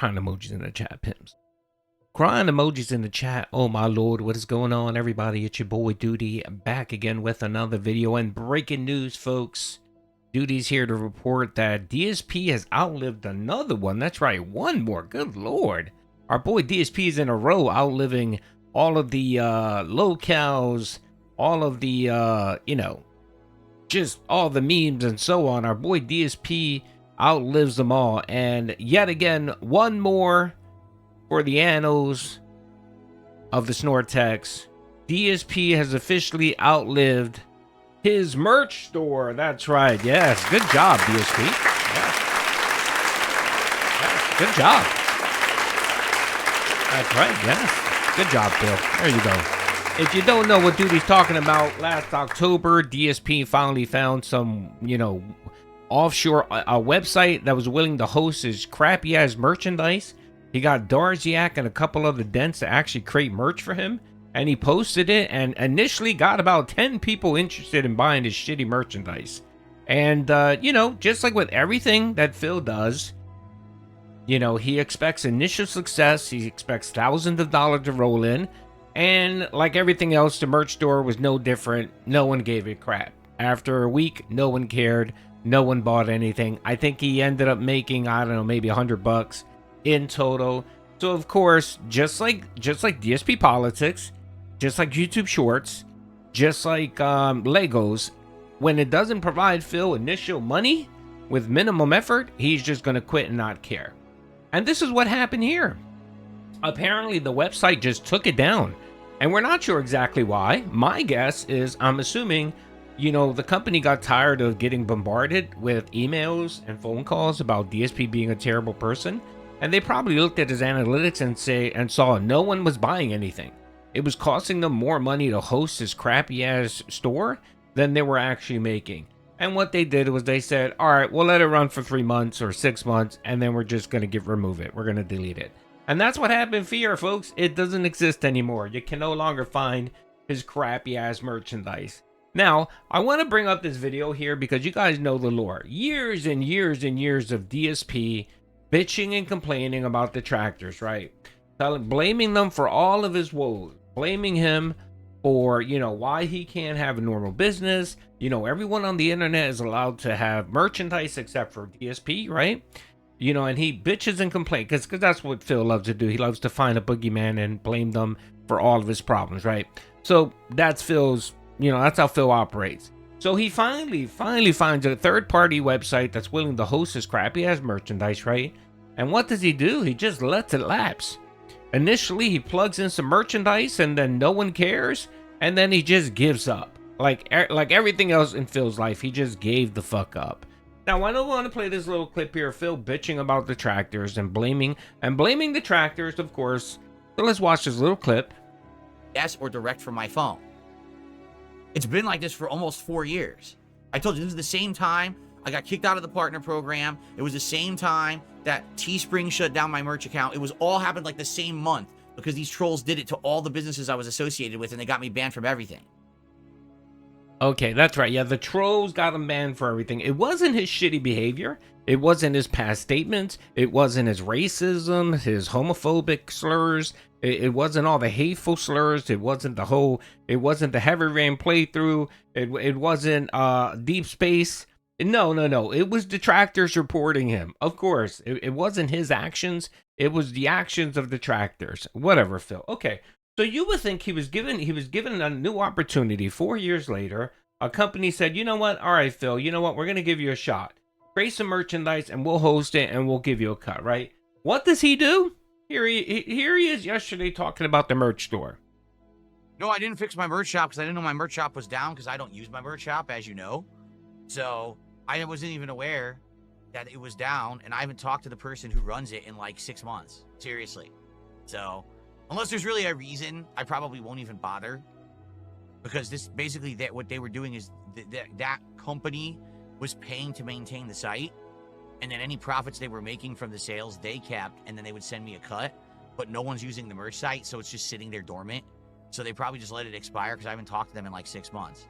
crying emojis in the chat, pimps. Crying emojis in the chat. Oh my lord, what is going on, everybody? It's your boy Doody, back again with another video. And breaking news, folks. Doody's here to report that DSP has outlived another one. That's right, one more. Good lord. Our boy DSP is in a row outliving all of the locales, all of the, just all the memes and so on. Our boy DSP outlives them all. And yet again, one more for the annals of the Snortex. DSP has officially outlived his merch store. That's right. Yes. Good job, DSP. Yes. Yes. Good job. That's right. Yes. Good job, Phil. There you go. If you don't know what Doody's talking about, last October, DSP finally found some, offshore a website that was willing to host his crappy ass merchandise. He got Darziak and a couple other dents to actually create merch for him. And he posted it and initially got about 10 people interested in buying his shitty merchandise. And, just like with everything that Phil does, he expects initial success. He expects thousands of dollars to roll in. And like everything else, the merch store was no different. No one gave a crap. After a week, no one cared. No one bought anything. I think he ended up making, I don't know, maybe $100 in total. So of course, just like DSP politics, just like YouTube Shorts, just like Legos, when it doesn't provide Phil initial money with minimum effort, he's just going to quit and not care. And this is what happened here. Apparently the website just took it down, and we're not sure exactly why. My guess is, I'm assuming, the company got tired of getting bombarded with emails and phone calls about DSP being a terrible person. And they probably looked at his analytics and saw no one was buying anything. It was costing them more money to host his crappy ass store than they were actually making. And what they did was they said, all right, we'll let it run for 3 months or 6 months, and then we're just going to remove it. We're going to delete it. And that's what happened here, folks. It doesn't exist anymore. You can no longer find his crappy ass merchandise. Now, I want to bring up this video here because you guys know the lore. Years and years and years of DSP bitching and complaining about detractors, right? Blaming them for all of his woes, blaming him for, why he can't have a normal business. Everyone on the internet is allowed to have merchandise except for DSP, right? And he bitches and complains because that's what Phil loves to do. He loves to find a boogeyman and blame them for all of his problems, right? So that's Phil's, that's how Phil operates. So he finally finds a third-party website that's willing to host his crappy-ass merchandise, right? And what does he do? He just lets it lapse. Initially, he plugs in some merchandise, and then no one cares, and then he just gives up. Like everything else in Phil's life, he just gave the fuck up. Now, I don't want to play this little clip here, Phil bitching about detractors and blaming detractors, of course. So let's watch this little clip. Yes, or direct from my phone. It's been like this for almost 4 years. I told you, this is the same time I got kicked out of the partner program. It was the same time that Teespring shut down my merch account. It was all happened like the same month because these trolls did it to all the businesses I was associated with, and they got me banned from everything. Okay, that's right. Yeah, the trolls got him banned for everything. It wasn't his shitty behavior. It wasn't his past statements. It wasn't his racism, his homophobic slurs. It wasn't all the hateful slurs. It wasn't the Heavy Rain playthrough. It wasn't Deep Space. No. It was detractors reporting him. Of course, it wasn't his actions. It was the actions of detractors. Whatever, Phil. Okay, so you would think he was given a new opportunity 4 years later. A company said, you know what? All right, Phil, you know what? We're going to give you a shot. Create some merchandise and we'll host it and we'll give you a cut, right? What does he do? Here he is yesterday talking about the merch store. No, I didn't fix my merch shop because I didn't know my merch shop was down because I don't use my merch shop, as you know. So I wasn't even aware that it was down, and I haven't talked to the person who runs it in like 6 months. Seriously. So unless there's really a reason, I probably won't even bother. Because this basically what they were doing is that company was paying to maintain the site, and then any profits they were making from the sales they kept, and then they would send me a cut. But no one's using the merch site, so it's just sitting there dormant. So they probably just let it expire because I haven't talked to them in like 6 months.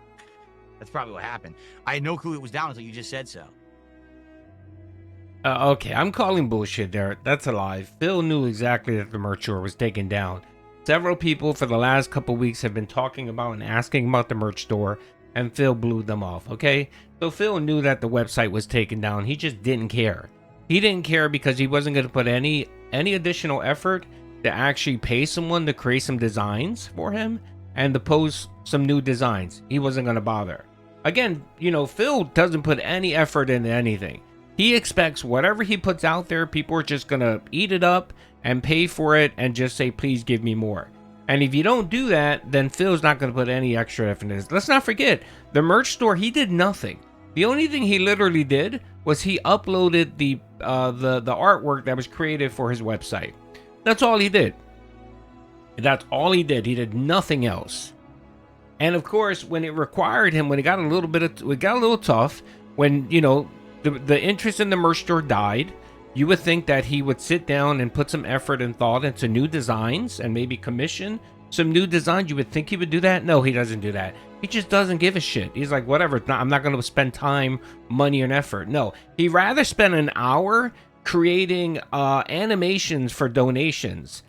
That's probably what happened. I had no clue it was down until you just said so. Okay, I'm calling bullshit there. That's a lie. Phil knew exactly that the merch store was taken down. Several people for the last couple weeks have been talking about and asking about the merch store, and Phil blew them off, okay? So Phil knew that the website was taken down. He just didn't care. He didn't care because he wasn't going to put any additional effort to actually pay someone to create some designs for him and to post some new designs. He wasn't going to bother. Again, you know, Phil doesn't put any effort into anything. He expects whatever he puts out there, people are just going to eat it up and pay for it and just say, please give me more. And if you don't do that, then Phil's not going to put any extra effort into this. Let's not forget, the merch store, he did nothing. The only thing he literally did was he uploaded the artwork that was created for his website. That's all he did. That's all he did. He did nothing else. And of course, when it required him, when it got a little tough, when, you know, the interest in the merch store died, you would think that he would sit down and put some effort and thought into new designs and maybe commission some new designs. You would think he would do that. No, he doesn't do that. He just doesn't give a shit. He's like, whatever, I'm not going to spend time, money, and effort. No, he'd rather spend an hour creating animations for donations.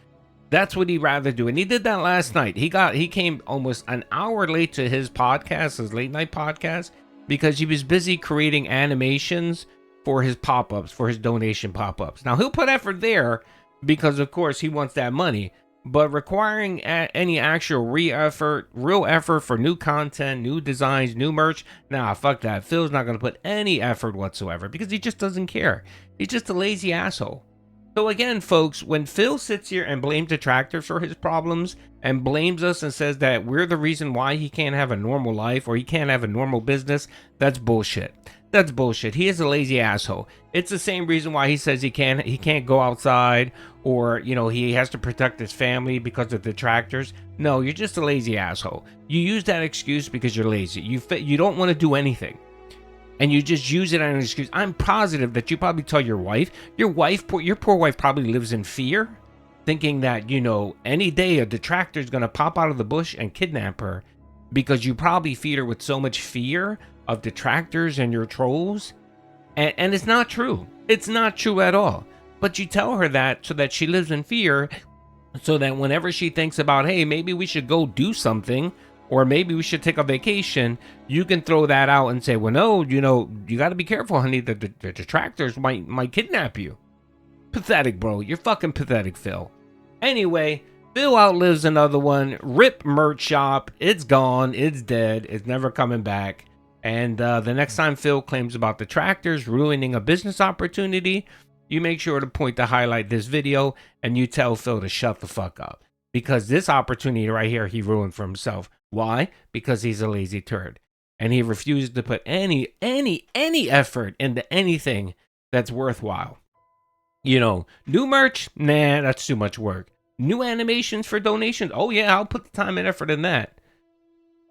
That's what he'd rather do. And he did that last night. He came almost an hour late to his podcast, his late night podcast, because he was busy creating animations for his pop-ups, for his donation pop-ups. Now, he'll put effort there because, of course, he wants that money. But requiring any actual real effort for new content, new designs, new merch, nah, fuck that. Phil's not going to put any effort whatsoever because he just doesn't care. He's just a lazy asshole. So again, folks, when Phil sits here and blames detractors for his problems and blames us and says that we're the reason why he can't have a normal life or he can't have a normal business, that's bullshit. That's bullshit. He is a lazy asshole. It's the same reason why he says he can't go outside, or, you know, he has to protect his family because of detractors. No, you're just a lazy asshole. You use that excuse because you're lazy. You don't want to do anything. And you just use it as an excuse. I'm positive that you probably tell your poor wife probably lives in fear, thinking that, you know, any day a detractor is going to pop out of the bush and kidnap her, because you probably feed her with so much fear of detractors and your trolls. And it's not true. It's not true at all. But you tell her that so that she lives in fear, so that whenever she thinks about, hey, maybe we should go do something, or maybe we should take a vacation, you can throw that out and say, well, no, you know, you got to be careful, honey. The detractors might kidnap you. Pathetic, bro. You're fucking pathetic, Phil. Anyway, Phil outlives another one. Rip merch shop. It's gone. It's dead. It's never coming back. And the next time Phil claims about detractors ruining a business opportunity, you make sure to point to highlight this video and you tell Phil to shut the fuck up. Because this opportunity right here, he ruined for himself. Why? Because he's a lazy turd. And he refused to put any effort into anything that's worthwhile. You know, new merch? Nah, that's too much work. New animations for donations? Oh yeah, I'll put the time and effort in that.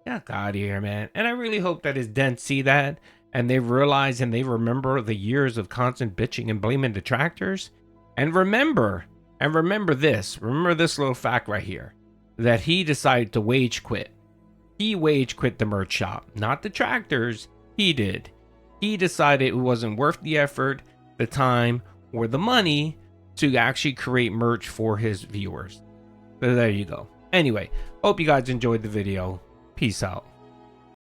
Get out of here, man. And I really hope that his dents see that and they realize and they remember the years of constant bitching and blaming detractors. And remember this little fact right here, that he decided to wage quit. He wage quit the merch shop, not detractors. He did. He decided it wasn't worth the effort, the time, or the money to actually create merch for his viewers. So there you go. Anyway, hope you guys enjoyed the video. Peace out.